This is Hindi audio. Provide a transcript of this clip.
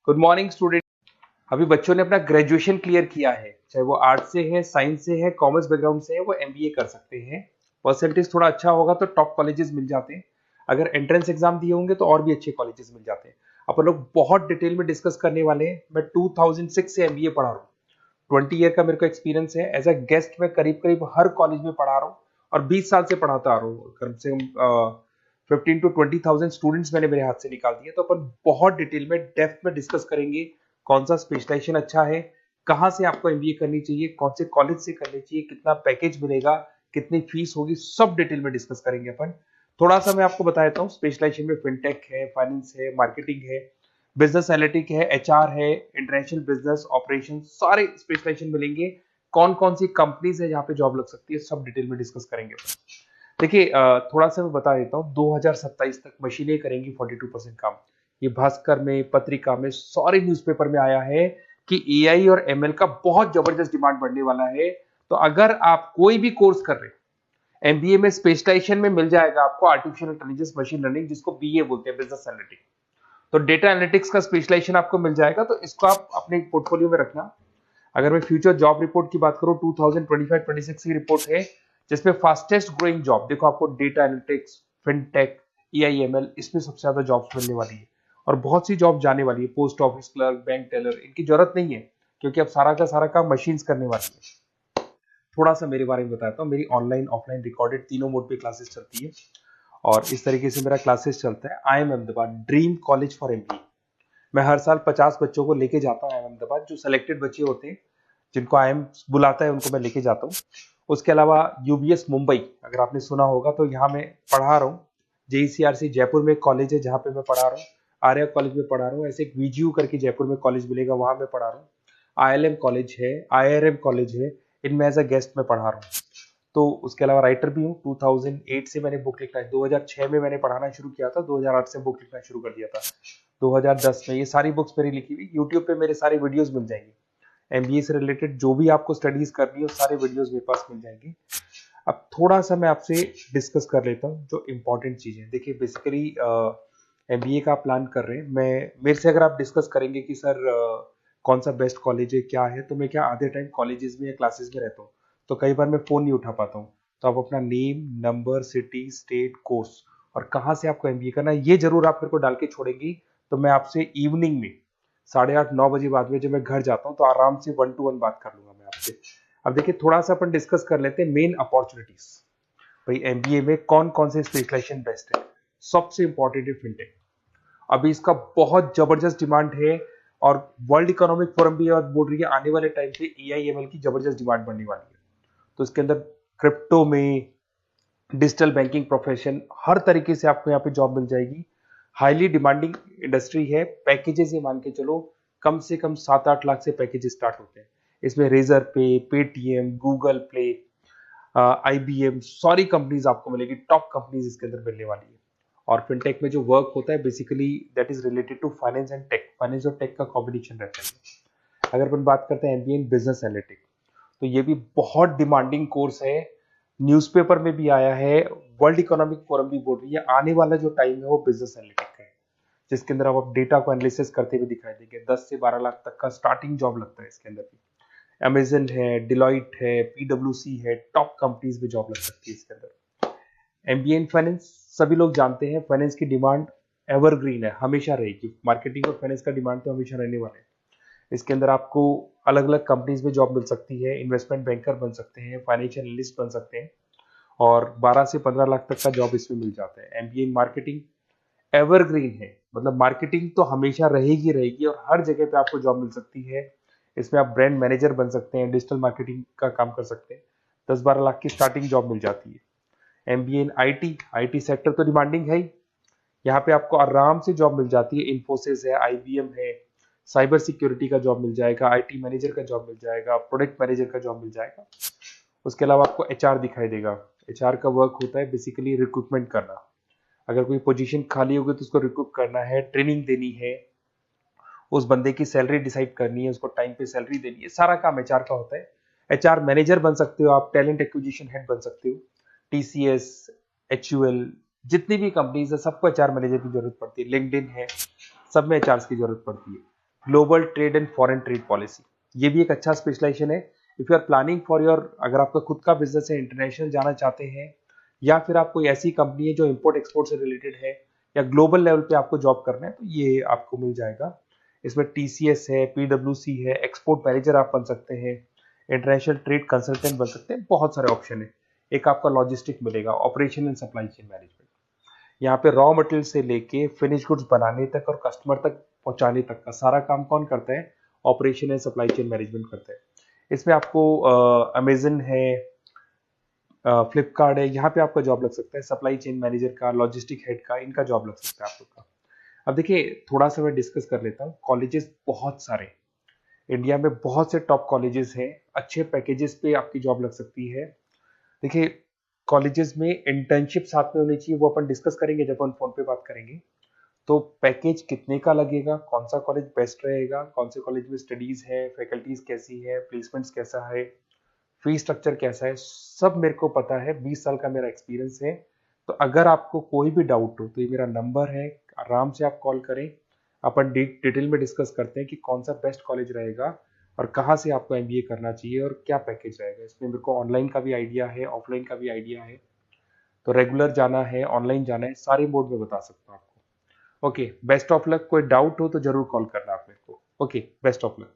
Good morning student. अभी बच्चों ने अपना ग्रेजुएशन क्लियर किया है, चाहे वो आर्ट्स से है, साइंस से है, कॉमर्स बैकग्राउंड से है, वो एमबीए कर सकते हैं। परसेंटेज थोड़ा अच्छा होगा तो टॉप कॉलेजेस मिल जाते हैं। अगर एंट्रेंस एग्जाम दिए होंगे तो और भी अच्छे कॉलेजेस मिल जाते हैं। अपन लोग बहुत डिटेल में डिस्कस करने वाले हैं। मैं 2006 से एमबीए पढ़ा रहा हूँ। 20 ईयर का मेरे को एक्सपीरियंस है। एज अ गेस्ट मैं करीब करीब हर कॉलेज में पढ़ा रहा हूँ और 20 साल से पढ़ाता आ रहा हूँ। कम से कम 15 to 20 थाउजेंड स्टूडेंट्स मैंने मेरे हाथ से निकाल दिए। तो अपन बहुत डिटेल में डेप्थ में डिस्कस करेंगे कौन सा स्पेशलाइजेशन अच्छा है, कहाँ से आपको एमबीए करनी चाहिए, कौन से कॉलेज से करनी चाहिए, कितना पैकेज मिलेगा, कितनी फीस होगी, सब डिटेल में डिस्कस करेंगे अपन। थोड़ा सा मैं आपको बता देता हूँ। स्पेशलाइजेशन में फिनटेक है, फाइनेंस है, मार्केटिंग है, बिजनेस एनालिटिक है, एचआर है, इंटरनेशनल बिजनेस ऑपरेशन, सारे स्पेशलाइजेशन मिलेंगे। कौन कौन सी कंपनीज है जहाँ पे जॉब लग सकती है, सब डिटेल में डिस्कस करेंगे। देखिए, थोड़ा सा मैं बता देता हूँ। 2027 तक मशीनें करेंगी 42% काम। ये भास्कर में, पत्रिका में, सारे न्यूज़पेपर में आया है कि एआई और एमएल का बहुत जबरदस्त डिमांड बढ़ने वाला है। तो अगर आप कोई भी कोर्स कर रहे हैं, एमबीए में स्पेशलाइजेशन में मिल जाएगा आपको आर्टिफिशियल इंटेलिजेंस, मशीन लर्निंग, जिसको बीए बोलते हैं, बिजनेस एनालिटिक्स। तो डेटा एनालिटिक्स का स्पेशलाइजेशन आपको मिल जाएगा, तो इसको आप अपने पोर्टफोलियो में रखना। अगर मैं फ्यूचर जॉब रिपोर्ट की बात करूं, 2025-26 की रिपोर्ट है, जिसमें फास्टेस्ट ग्रोइंग जॉब देखो आपको डेटा एनालिटिक्स, फिनटेक, ईआईएमएल, इसमें सबसे ज्यादा जॉब्स मिलने वाली है। और बहुत सी जॉब जाने वाली है। Post office clerk, bank teller, इनकी जरूरत नहीं है, क्योंकि अब सारा का सारा काम मशीन्स करने वाली है। थोड़ा सा मेरे बारे में बताता हूँ। मेरी ऑनलाइन ऑफलाइन रिकॉर्डेड तीनों मोड पे क्लासेस चलती है और इस तरीके से मेरा क्लासेस चलता है। I am Ahmedabad dream college for MBA. मैं हर साल 50 बच्चों को लेके जाता हूँ अहमदाबाद। जो सिलेक्टेड बच्चे होते हैं, जिनको आईएम बुलाता है, उनको मैं लेके जाता हूँ। उसके अलावा यूबीएस मुंबई, अगर आपने सुना होगा, तो यहाँ मैं पढ़ा रहा हूँ। जेईसीआरसी जयपुर में एक कॉलेज है जहाँ पे मैं पढ़ा रहा हूँ। आर्या कॉलेज में पढ़ा रहा हूँ। ऐसे एक वीजीयू करके जयपुर में कॉलेज मिलेगा, वहां मैं पढ़ा रहा हूँ। आईएलएम कॉलेज है, आईआरएम कॉलेज है, इनमें एज अ गेस्ट में पढ़ा रहा हूँ। तो उसके अलावा राइटर भी हूँ। 2008 से मैंने बुक लिखना है। 2006 में मैंने पढ़ाना शुरू किया था, 2008 से बुक लिखना शुरू कर दिया था। 2010 में ये सारी बुक्स मेरी लिखी हुई यूट्यूब पे मेरे सारे वीडियोस मिल जाएंगे। एमबीए से रिलेटेड जो भी आपको स्टडीज करनी हो, सारे वीडियोस मेरे पास मिल जाएंगे। अब थोड़ा सा मैं आपसे डिस्कस कर लेता हूँ जो इंपॉर्टेंट चीजें। देखिए, बेसिकली एमबीए का प्लान कर रहे हैं, मैं मेरे से अगर आप डिस्कस करेंगे कि सर कौन सा बेस्ट कॉलेज है, क्या है, तो मैं क्या आधे टाइम कॉलेजेस में या क्लासेस में रहता हूँ, तो कई बार मैं फोन नहीं उठा पाता हूँ। तो आप अपना name, number, city, state, course और कहाँ से आपको एमबीए करना है, ये जरूर आप मेरे को डाल के छोड़ेंगी। तो मैं आपसे इवनिंग में 8:30-9 बजे बाद में जब मैं घर जाता हूँ, तो आराम से 1 to 1 बात कर लूंगा मैं आपसे। अब देखिए, थोड़ा सा अपन डिस्कस कर लेते हैं मेन अपॉर्चुनिटीज। भाई, एमबीए में कौन कौन से स्पेशलाइजेशन बेस्ट है। सबसे इंपॉर्टेंट है फिनटेक। अभी इसका बहुत जबरदस्त डिमांड है और वर्ल्ड इकोनॉमिक फोरम भी ये बात बोल रही है, आने वाले टाइम पे एआईएमएल की जबरदस्त डिमांड बढ़ने वाली है। तो इसके अंदर क्रिप्टो में, डिजिटल बैंकिंग प्रोफेशन, हर तरीके से आपको यहाँ पे जॉब मिल जाएगी। हाईली डिमांडिंग इंडस्ट्री है। पैकेजेस ये मान के चलो, कम से कम 7-8 लाख से पैकेजेस स्टार्ट होते हैं। इसमें रेजर पे, पेटीएम, गूगल प्ले, आईबीएम, सारी कंपनीज आपको मिलेगी। टॉप कंपनीज इसके अंदर मिलने वाली है। और फिनटेक में जो वर्क होता है, basically that is related to finance and tech. Finance और टेक का कॉम्बिनेशन रहता है। अगर अपन बात करते हैं एमबीए इन बिजनेस एनालिटिक्स, तो ये भी बहुत डिमांडिंग कोर्स है। न्यूज़पेपर में भी आया है, वर्ल्ड इकोनॉमिक फोरम भी बोल रही है आने वाला जो टाइम है वो बिजनेस एनालिटिक्स का है, जिसके अंदर आप डेटा को एनालिसिस करते हुए दिखाई देंगे। 10 से 12 लाख तक का स्टार्टिंग जॉब लगता है इसके अंदर भी। अमेजन है, डिलॉइट है, पीडब्ल्यूसी है, टॉप कंपनीज में जॉब लग सकती है इसके अंदर। एमबीए इन फाइनेंस, सभी लोग जानते हैं फाइनेंस की डिमांड एवरग्रीन है, हमेशा रहेगी। मार्केटिंग और फाइनेंस का डिमांड तो हमेशा रहने वाला है। इसके अंदर आपको अलग अलग कंपनीज में जॉब मिल सकती है। इन्वेस्टमेंट बैंकर बन सकते हैं, फाइनेंशियल एनालिस्ट बन सकते हैं और 12 से 15 लाख तक का जॉब इसमें मिल जाता है। एमबीए इन मार्केटिंग एवरग्रीन है, मतलब मार्केटिंग तो हमेशा रहेगी रहेगी और हर जगह पे आपको जॉब मिल सकती है। इसमें आप ब्रांड मैनेजर बन सकते हैं, डिजिटल मार्केटिंग का काम कर सकते हैं। 10-12 लाख की स्टार्टिंग जॉब मिल जाती है। MBA in IT, IT sector तो डिमांडिंग है ही। यहाँ पे आपको आराम से जॉब मिल जाती है। इन्फोसिस है, आईबीएम है, साइबर सिक्योरिटी का जॉब मिल जाएगा, आईटी मैनेजर का जॉब मिल जाएगा, प्रोडक्ट मैनेजर का जॉब मिल जाएगा। उसके अलावा आपको एचआर दिखाई देगा। एचआर का वर्क होता है बेसिकली रिक्रूटमेंट करना। अगर कोई पोजीशन खाली होगी तो उसको रिक्रूट करना है, ट्रेनिंग देनी है, उस बंदे की सैलरी डिसाइड करनी है, उसको टाइम पे सैलरी देनी है, सारा काम एचआर का होता है। एचआर मैनेजर बन सकते हो आप, टैलेंट एक्विजिशन हेड बन सकते हो। टीसीएस, एचयूएल, जितनी भी कंपनीज है सबको एचआर मैनेजर की जरूरत पड़ती है। लिंक्डइन है, सब में एचआर की जरूरत पड़ती है। Global trade and foreign trade policy, ये भी एक अच्छा स्पेशलाइजेशन है। If you are planning for your, अगर आपका खुद का बिजनेस है, इंटरनेशनल जाना चाहते हैं, या फिर आप कोई ऐसी कंपनी है जो इंपोर्ट एक्सपोर्ट से रिलेटेड है, या ग्लोबल लेवल पे आपको जॉब करना है, तो ये आपको मिल जाएगा। इसमें टीसीएस है, पीडब्ल्यूसी है, एक्सपोर्ट मैनेजर आप बन सकते हैं, इंटरनेशनल ट्रेड कंसल्टेंट बन सकते हैं, बहुत सारे ऑप्शन है। एक आपका लॉजिस्टिक मिलेगा, operation and supply chain management, यहाँ पे रॉ मटेरियल से लेके फिनिश गुड्स बनाने तक और कस्टमर तक पहुंचाने तक का सारा काम कौन करता है? Operation and supply chain management करता है। इसमें आपको अमेजन है, फ्लिपकार्ट है, यहाँ पे आपका जॉब लग सकता है, सप्लाई चेन मैनेजर का, लॉजिस्टिक हेड का, इनका जॉब लग सकता है आप लोग का। अब देखिए, थोड़ा सा मैं डिस्कस कर लेता हूँ। कॉलेजेस बहुत सारे इंडिया में, बहुत से टॉप कॉलेजेस हैं, अच्छे पैकेजेस पे आपकी जॉब लग सकती है। देखिए, कॉलेजेस में इंटर्नशिप साथ में होनी चाहिए, वो अपन डिस्कस करेंगे जब अपन फोन पे बात करेंगे। तो पैकेज कितने का लगेगा, कौन सा कॉलेज बेस्ट रहेगा, कौन से कॉलेज में स्टडीज है, फैकल्टीज कैसी है, प्लेसमेंट्स कैसा है, फी स्ट्रक्चर कैसा है, सब मेरे को पता है, 20 साल का मेरा एक्सपीरियंस है। तो अगर आपको कोई भी डाउट हो तो ये मेरा नंबर है, आराम से आप कॉल करें, अपन डिटेल में डिस्कस करते हैं कि कौन सा बेस्ट कॉलेज रहेगा और कहाँ से आपको एमबीए करना चाहिए और क्या पैकेज रहेगा। इसमें मेरे को ऑनलाइन का भी आइडिया है, ऑफलाइन का भी आइडिया है, तो रेगुलर जाना है, ऑनलाइन जाना है, सारे मोड में बता सकता हूँ आपको। Okay, best of luck. कोई डाउट हो तो जरूर कॉल करना आप मेरे को। Okay, best of luck.